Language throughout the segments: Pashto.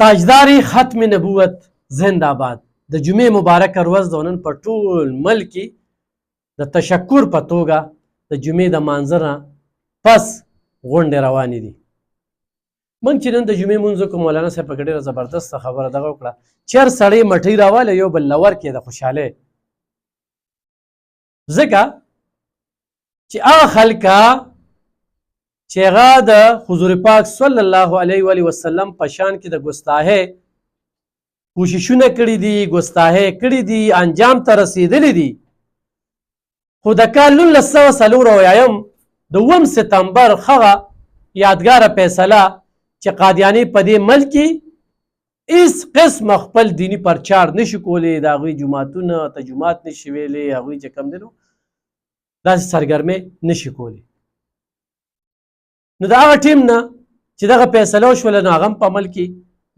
تاجداري ختم نبوت زنده باد. د جمعې مبارکه ورځ د نن په ټول ملک کې د تشکر په توګه د جمعې د مانځه نه پس غونډې روانې دي. موږ چې نن د جمعې مونځ وکړو، مولانا صاحب پکې ډېره زبردسته خبره دغه وکړه چې هر سړی مټۍ راواله یو بل له ورکړي د خوشحالۍ، ځکه چې هغه خلکه چې هغه د حضور پاک صلی الله علیه و وسلم په شان کې د ګستاهۍ کوششونه کړي دي، ګستاهۍ کړي دي، انجام ته رسېدلي دي. خو د کال 1904 د 9 ستمبر هغه یادګاره فیصله چې قادیاني په دې ملک کې هېڅ قسمه خپل دیني پرچار نشي کولی، د هغوی جوماتونه تجمعات نشي ویلی، هغوی چې کوم دی نو داسې سرګرمۍ نشي کولی. نو د هغه ټیم نه چې دغه فیصله وشوله نو هغه هم په عمل کې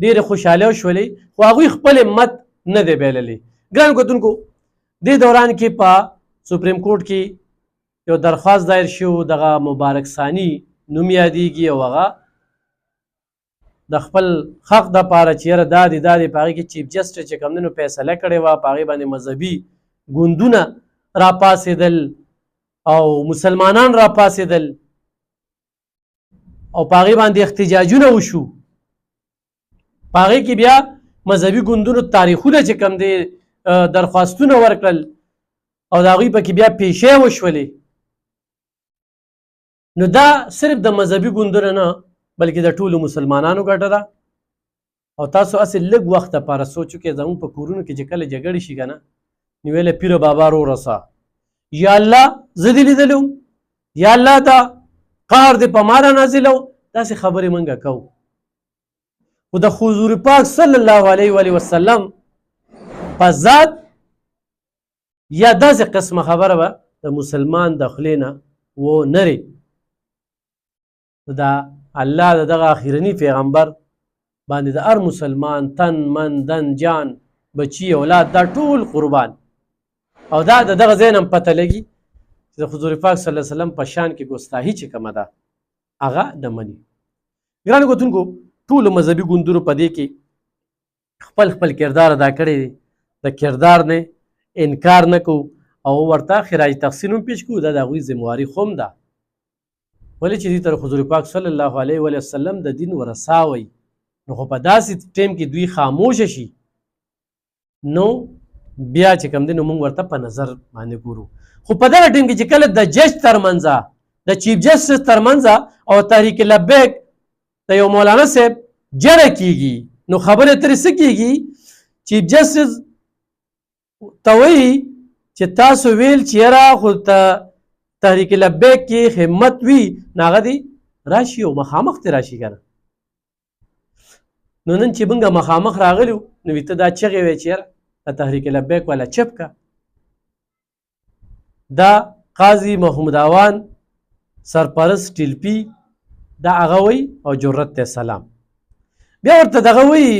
ډېرې خوشحالۍ وشولې، خو هغوی خپل همت نه دی بایللی. ګرانو کتونکو، دې دوران کې په سپریم کورټ کې یو درخواست دایر شو، دغه مبارک ثاني نوم یادیږي، او هغه د خپل حق دپاره چې یاره دا دی دا دی، په هغې کې چیف جسټس چې کوم دی نو فیصله کړې وه، په هغې باندې مذهبي ګوندونه راپاڅېدل او مسلمانان راپاڅېدل او په هغې باندې احتجاجونه وشو. په هغې کې بیا مذهبي ګوندونو تاریخونه چې کوم دی درخواستونه ورکړل او د هغوی پکې بیا پیشې وشولې. نو دا صرف د مذهبي ګوندونو نه بلکې د ټولو مسلمانانو ګټه ده. او تاسو هسې لږ وخت دپاره سوچ وکړئ، زموږ په کورونو کې چې کله جګړې شي که نه، نو ویلی پیره بابا رو رسه، یا الله زه دې لیدلی وم، یا الله دا قهر دې په ما را نازلو، داسې خبرې موږ کوو. خو د حضور پاک صلی الله علیه و وسلم په ذات یا داسې قسمه خبره به د مسلمان د خولې نه ونرې. دا الله د دغه اخرني پیغمبر باندې د هر مسلمان تن من دن جان بچی اولاد دا ټول قربان. او دا د دغه ځای نه هم پته لګي چې د حضور پاک صلی الله علیه وسلم په شان کې ګستاهي چې کومه ده هغه نه مني. ګرانو کتونکو، ټولو مذهبي ګوندونو په دې کې خپل خپل کردار ادا کړی دی، د کردار نه انکار نه کوو او ورته خراج تحسین هم پیش کوو، دا د هغوی ذمواري خو هم ده. ولې چې دې ته حضور پاک صلی الله علیه و وسلم د دین ورثه وایي، نو خو په داسې ټیم کې دوی خاموشه شي نو بیا چې کوم دی نو موږ ورته په نظر باندې ګورو. خو په دغه ټیم کې چې کله د جج ترمنځه د چیف جسټس ترمنځه او تحریک لبیک د یو مولانا صاحب جړه کیږي، نو خبرې ترې څه کیږي؟ چیف جسټس ته وایي چې تاسو ویل چې یاره خو تحریک لبیک کې همت وي نو هغه دې راشي او مخامخ دې راشي که نه. نو نن چې موږ مخامخ راغلي وو نو ته دا چغې وی چې یاره د تحریک لبیک والا چپ که. دا قاضي محمود اوان سرپرست ټیلپي دا هغه وایي او جرت ته سلام. بیا ورته دغه وایي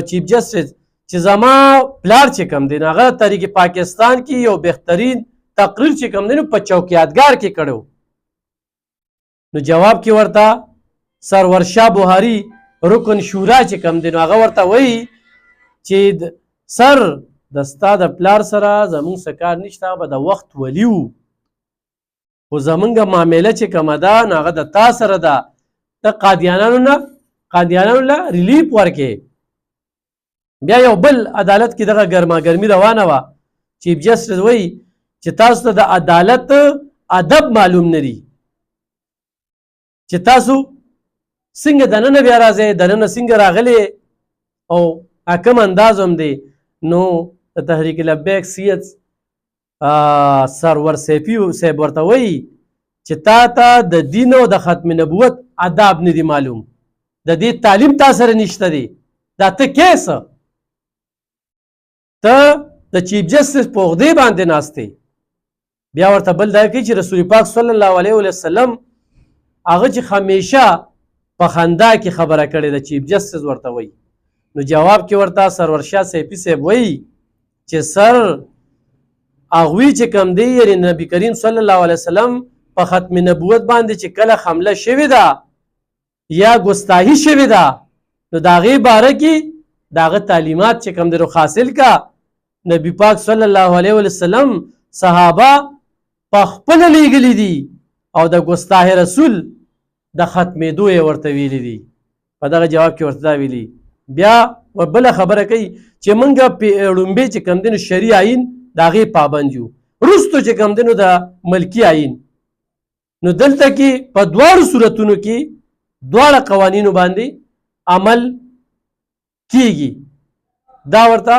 چیف جسټس چې زما پلار چې کوم دی نو هغه تحریک پاکستان کې یو بهترین تقریر چې کوم دی نو په چوکیادګار کې کړی. نو جواب کې ورته سرور شاه بخاري رکن شورا چې کوم دی نو هغه ورته وایي چې سر د ستا د پلار سره زمونږ څه کار نشته، هغه به د وخت ولي و، خو زمونږ معامله چې کومه ده نو هغه د تا سره ده، ته قادیانانو له ریلیف ورکې. بیا یو بل عدالت کې دغه ګرماګرمي روانه وه. چیف جسټس وایي چې تاسو ته د عدالت ادب معلوم نه دي، چې تاسو څنګه دننه بیا راځئ، دننه څنګه راغلی او کوم انداز هم دی. نو د تحریک لبیک سید سرور سیفي صاحب ورته وایي چې تا ته د دین او د ختم نبوت آداب نه دي معلوم، د دې تعلیم تا سره نشته دی، دا ته کیسه ته د چیف جسټس په عهدې باندې ناست دی. بیا ورته بل دا کوي چې رسول پاک صلی الله علیه وسلم هغه چې همیشه په خندا کې خبره کړې ده، چیف جسټس ورته وایي. نو جواب کې ورته سرور شاه سیفي صاحب وایي چې سر هغوی چې کوم دی یعنې نبي کریم صلی الله علیه وسلم په ختم نبوت باندې چې کله حمله شوې ده یا ګستاهي شوې ده نو د هغې باره کې د هغه تعلیمات چې کوم دی نو حاصل کا. نبی پاک صلی الله علیه وسلم صحابه په خپله لیږلي دي او د ګستاح رسول د ختمېدو یې ورته ویلي دي. په دغه جواب کې ورته دا ویلي. بیا بله خبره کوي چې موږ ړومبې چې کوم دی نو شرعي آیین د هغې پابند یو، وروستو چې کوم دی نو د ملکي آیین. نو دلته کې په دواړو صورتونو کې دواړه قوانینو باندې عمل کیږي. دا ورته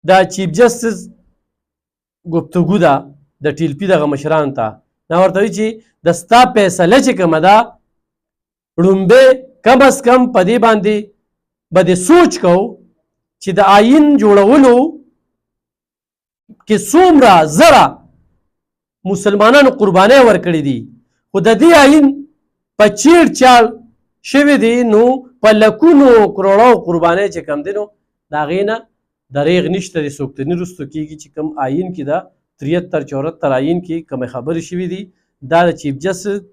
د چیف جسټس گفتگو ده د ټیل پي دغه مشرانو ته. دا ورته وایي چې د ستا فیصله چې کومه ده ړومبې کم از کم په دې باندې به دې سوچ کو چې د آیین جوړولو کې څومره زره مسلمانانو قربانۍ ورکړي دي، خو د دې آیین په چیړ چاړ شوي دي نو په لکونو کروړو قربانۍ چې کم دی نو د هغې نه دریغ نشته دی. څوک ته نه رسته کېږي چې کوم آیین کې د 73-74 آیین کې کومې خبرې شوي دي دا د چیف جسټس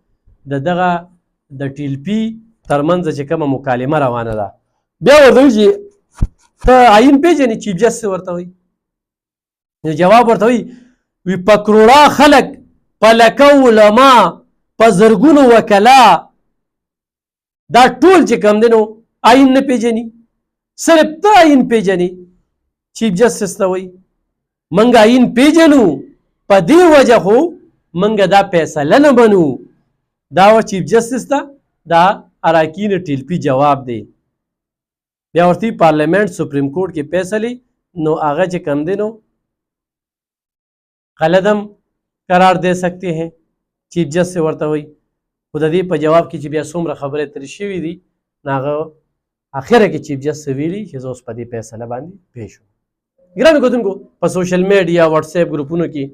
د دغه د ټیل پي ترمنځ چې کومه مکالمه روانه ده. بیا ورته وایي چې ته آیین پېژنې؟ چیف جسټس ورته وایي. نو جواب ورته وایي وي په کروړه خلک، په لکه علما، په زرګونو وکلا دا ټول چې کوم دی نو آیین نه پېژني، صرف ته آیین پېژنې. چیف جسټس ته وایي موږ آیین پېژنو، په دې وجه خو موږ دا فیصله نه منو. دا و چیف جسټس ته دا اراکین ټیل پي جواب دی. بیا ورته پارلیمنٹ سپریم کورٹ کې فیصلې نو هغه چې کوم دی نو قلدم قرار دے سکتے ہیں. چیف جسٹس ورته وایي. خو د دې په جواب کې چې بیا څومره خبرې ترې شوي دي نو هغه اخره کې چیف جسټس ویلي چې زه اوس په دې فیصله باندې پوه شوم. ګرانو کتونکو په سوشل میډیا واتساپ ګروپونو کې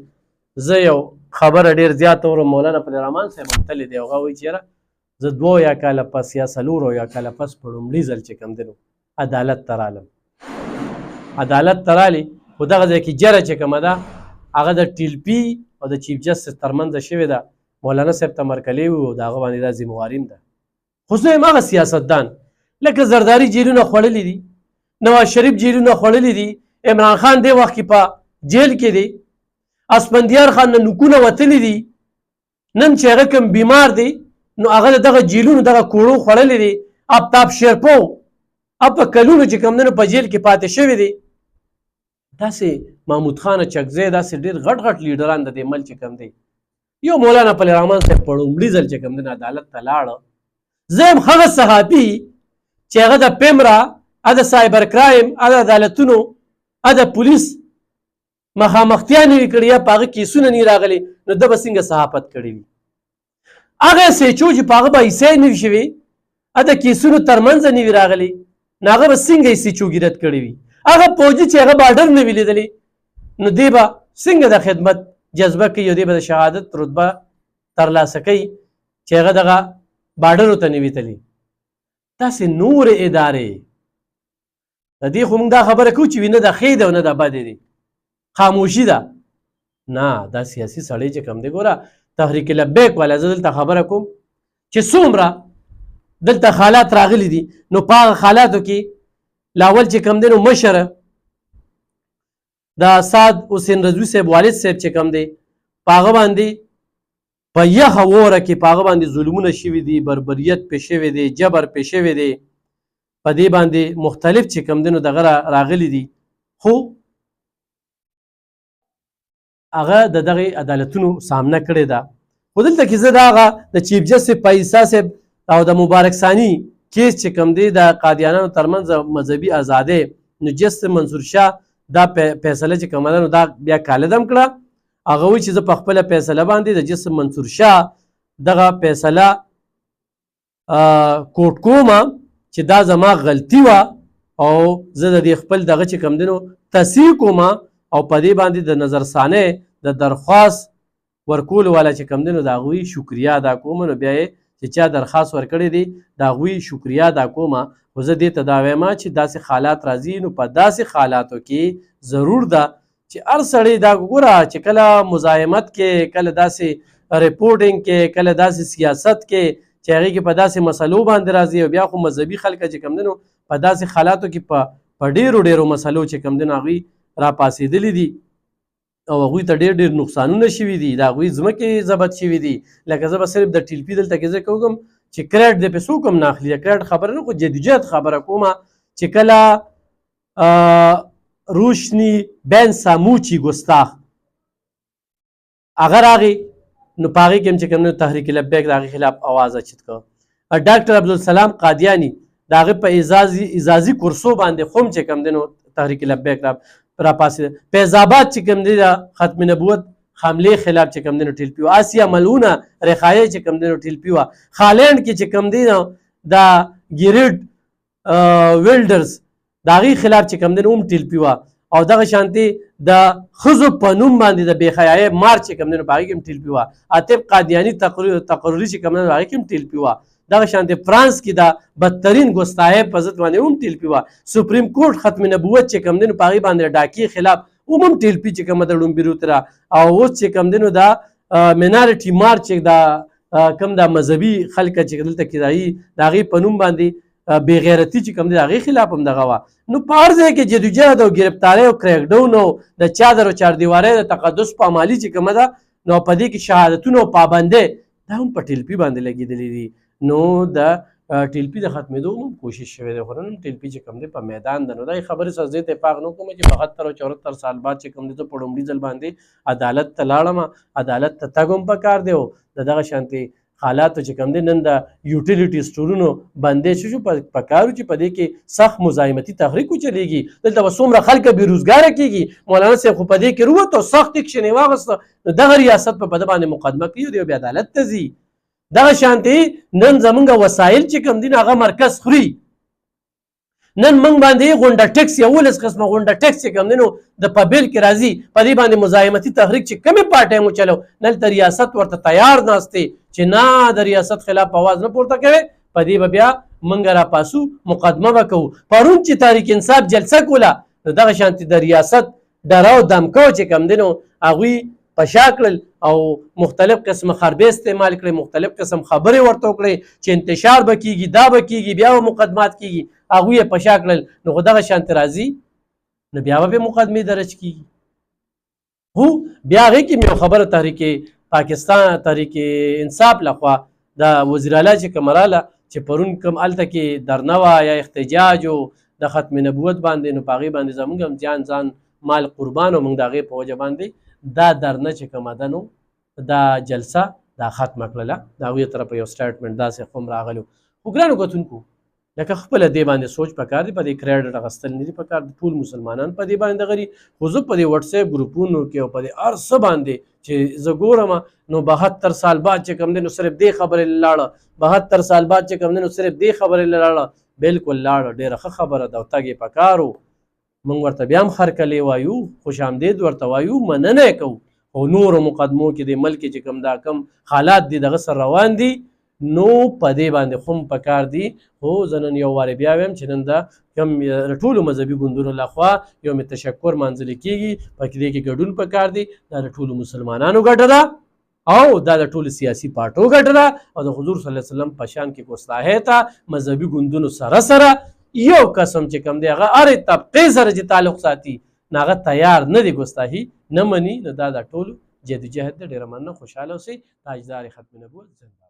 زه یو خبره ډېر زیات اورم. مولانا فضل الرحمن صاحب هم تللی دی. هغه وایي چې یاره زه 2 یا کاله پس یا 4 یا کاله پس په لومړي ځل چې کوم دی نو عدالت ته رالم. عدالت ته رالي خو دغه ځای کې جره چې کومه ده هغه د ټیل پي او د چیف جسټس ترمنځ شوې ده. مولانا صاحب ته مرکلی وي او د هغه باندې دا ذمواري ده. خو زه یم هغه سیاستدان لکه زرداري جیلونه خوړلي دي، نواز شریف جیلونه خوړلي دي، عمران خان دې وخت کې په جیل کې دی، اسفندیار خان نه نوکونه وتلي دي، نن چې هغه کوم بیمار دی نو هغه دغه جیلونو دغه کوړو خوړلي دي. آفتاب شیرپو اب په کلونو چې کوم دی په جیل کې پاتې شوي دي. داسې محمود خان چکزی داسې ډېر غټ غټ لیډران د دې ملک چې کوم دی. یو مولانا فضل الرحمن صاحب په لومړي ځل چې کوم دی عدالت ته لاړه. زه یم هغه صحافي چې هغه د پیمرا د سایبر کرایم د عدالتونو د پولیس مخامختیا نه وي کړې یا په هغه کیسونه نه راغلي نو ده به څنګه صحافت کړی وي. هغه سیچو چې په هغه به حصې نه وي شوي د کیسونو ترمنځ نه وي راغلي نو هغه به څنګه یې سیچوګیرت کړی وي. هغه فوجي چې هغه بارډر نه وي لیدلی نو دی به څنګه د خدمت جذبه کوي او دی به د شهادت رتبه ترلاسه کوي چې هغه دغه بارډرو ته نه وي تللی. داسې نورې ادارې د دې خو موږ دا خبره کوو چې نه د ښې ده او نه د بدې دي، خاموشي ده. نه دا سیاسي سړی چې کوم دی ګوره تحریک لبیک والا زه دلته خبره کوم چې څومره دلته حالات راغلي دي نو په هغه حالاتو کې لاول چې کوم دی نو مشر د سعد حسین رضوي صاحب والد صاحب چې کوم دی په هغه باندې په یخه وره کې په هغه باندې ظلمونه شوي دي، بربریت پې شوی دی، جبر پې شوی دی، په دې باندې مختلف چې کوم دی نو دغه راغلي دي. خو هغه د دغې عدالتونو سامنه کړې ده. خو دلته کې زه د هغه د چیف جسټس فایز صاحب او د مبارک ثاني کیس چې کوم دی د قادیانانو ترمنځ مذهبي ازادۍ نو جسټس منصور شاه دا فیصله چې کومه ده نو دا بیا کالدم کړه. هغه وایي چې زه په خپله فیصله باندې د جسټس منصور شاه دغه فیصله کوټ کومه چې دا زما غلطي وه او زه د دې خپل دغه چې کوم دی نو تصحیح کومه او په دې باندې د نظرثانۍ د درخواست ورکولو والا چې کوم دی نو د هغوی شکریه ادا کوم. نو بیا یې چې چا درخواست ورکړی دی د هغوی شکریه ادا کومه. خو زه دې ته دا وایم چې داسې حالات راځي نو په داسې حالاتو کې ضرور ده چې هر سړی دا ګوره چې کله مزاحمت کې، کله داسې ریپورټینګ کې، کله داسې سیاست کې چې هغې کې په داسې مسلو باندې راځي او بیا خو مذهبي خلک چې کوم دی نو په داسې حالاتو کې په ډېرو مسلو چې کوم دی نو هغوی راپاڅېدلي دي او هغوی ته ډېر نقصانونه شوي دي د هغوی ځمکې ضبط شوي دي. لکه زه به صرف د ټیلپي دلته کې ځکه وکړم چې کریډ د پیسو کم نه اخلي د کریډ خبره نه خو جدوجهد خبره کومه چې کله روشنی بین ساموچي ګستاخ هغه راغی نو په هغې کې هم چې کوم دی تحریک لبیک د هغې خلاف آواز اچت کړ. ډاکټر عبدالسلام قادیاني د هغې په اعزازي کورسو باندې خو هم چې کوم دی نو تحریک لبیک راپاڅېده. فیض آباد چې کوم دی د ختم نبوت حملې خلاف چې کوم دی نو ټیلپي وه. آسیا ملعونه رخایه چې کوم دی نو ټیلپي وه. خالینډ کې چې کوم دی نو د ګیریډ ویلډرز د هغې خلاف چې کوم دی نو هم ټیلپي وه. او دغه شانتې د ښځو په نوم باندې د بې حیایۍ مارچ چې کوم دی نو په هغې کې هم ټیلپي وه. عاطف قادیاني تقرري چې کوم دی نو په هغې کې هم ټیلپي وه. دغه شانتې فرانس کې د بدترین ګستاحۍ په ضد باندې هم ټیلپي وه. سپریم کورټ ختم نبوت چې کوم دی نو په هغې باندې د ډاکې خلاف هم ټیلپي چې کومه د ډومبي روتره او اوس چې کوم دی نو د مینارټي مارچ چې د کوم د مذهبي خلکه چې دلته کېدایي د هغې په نوم باندې بې غیرتي چې کوم دی د هغې خلاف هم دغه وه. نو په هر ځای کې جدوجهد او ګرفتارۍ او کریکډاون او د چادر او چاردیوارۍ د تقدس پامالي چې کومه ده نو په دې کې شهادتونه او پابندۍ دا هم په ټیلپي باندې لګېدلي دي. نو د ټیلپي د ختمېدو هم کوشش شوی دی خو نن ټیلپي چې کوم دی په میدان ده. نو دا خبرې سره زه اتفاق نه کوم چې 72 او 74 سال بعد چې کوم دی ته په لومړي ځل باندې عدالت ته لاړم عدالت ته تګ هم پکار دی او د دغه شانتې حالاتو چې کوم دی نن د یوټیلیټي سټورونو بندې شو پکارو چې په دې کې سخت مزاحمتي تحریک وچلېږي. دلته به څومره خلک بېروزګاره کېږي. مولانا صاحب خو په دې کې روت او سخت ایکشن یې واخیسته نو دغه ریاست په ده باندې مقدمه کوي او بیا عدالت ته ځي. دغه شانتې نن زمونږ وسایل چې کوم دي هغه مرکز خوري. نن موږ باندې غونډه ټیکس 11 قسمه غونډه ټیکس چې کوم دی نو د په بیل کې راځي په دې باندې مزاحمتي تحریک چې کومې پارټۍ مو چلو دلته ریاست ورته تیار ناست دی چې نه د ریاست خلاف اواز نه پورته کوي په دې به بیا موږ راپاسو مقدمه به کوو. پرون چې تحریک انصاف جلسه کوله نو دغه شانتې د ریاست ډراو دمکو چې کوم دی نو هغوی په شا کړل او مختلف قسم خربې استعمال کړي مختلف قسم خبرې ورته وکړي چې انتشار به کېږي دا به کېږي بیا به مقدمات کېږي هغوی یې په شا کړل نو خو دغه شانتې راځي نو بیا به مقدمې درج کېږي. خو بیا هغې کې مې یو خبره تحریک پاکستان تحریک انصاف لخوا د وزیر اعلی چې کومه راله چې پرون کوم هلته کې درنه وه یا احتجاج و د ختم نبوت باندې نو په هغې باندې زموږ هم ځان مال قربان و موږ د هغې په وجه باندې دا درنه چې کومه ده نو دا جلسه دا ختمه کړله د هغوی طرفه یو سټیټمنټ داسې خو هم راغلی. خو ګرانو کتونکو لکه خپله دې باندې سوچ پکار دی په دې کریډټ اخیستل نه دي پکار د ټول مسلمانان په دې باندې دغه دي. خو زه په دې وټساپ ګروپونو کې او په دې هر څه باندې چې زه ګورم نو 72 سال بعد چې کوم دی نو صرف دې خبرې لاړه 72 سال بعد چې کوم دی نو صرف دې خبرې لاړه بالکل لاړه ډېره ښه خبره ده او تګ یې پکار و. موږ ورته بیا هم هرکلی وایو خوش آمدید ورته وایو مننه یې کوو. خو نورو مقدمو کې د ملک چې کوم دا کم حالات دي دغه سره روان دي نو په دې باندې خو هم پکار دي. خو زه نن یو وارې بیا وایم چې نن د کوم ټولو مذهبي ګوندونو لخوا یو مې تشکر مانځلې کېږي په دې کې ګډون پکار دی. دا د ټولو مسلمانانو ګټه ده او دا د ټولو سیاسي پارټو ګټه ده او د حضور صلی الله علیه وسلم په شان کې ګستاحۍ ته مذهبي ګوندونو سره یو قسم چې کوم دی هغه هرې طبقې سره چې تعلق ساتي نو هغه تیار نه دی ګستاحي نه مني نو دا د ټولو جدوجهد دی. ډېره مننه خوشحاله اوسئ. تاجدار ختم نبوت زنده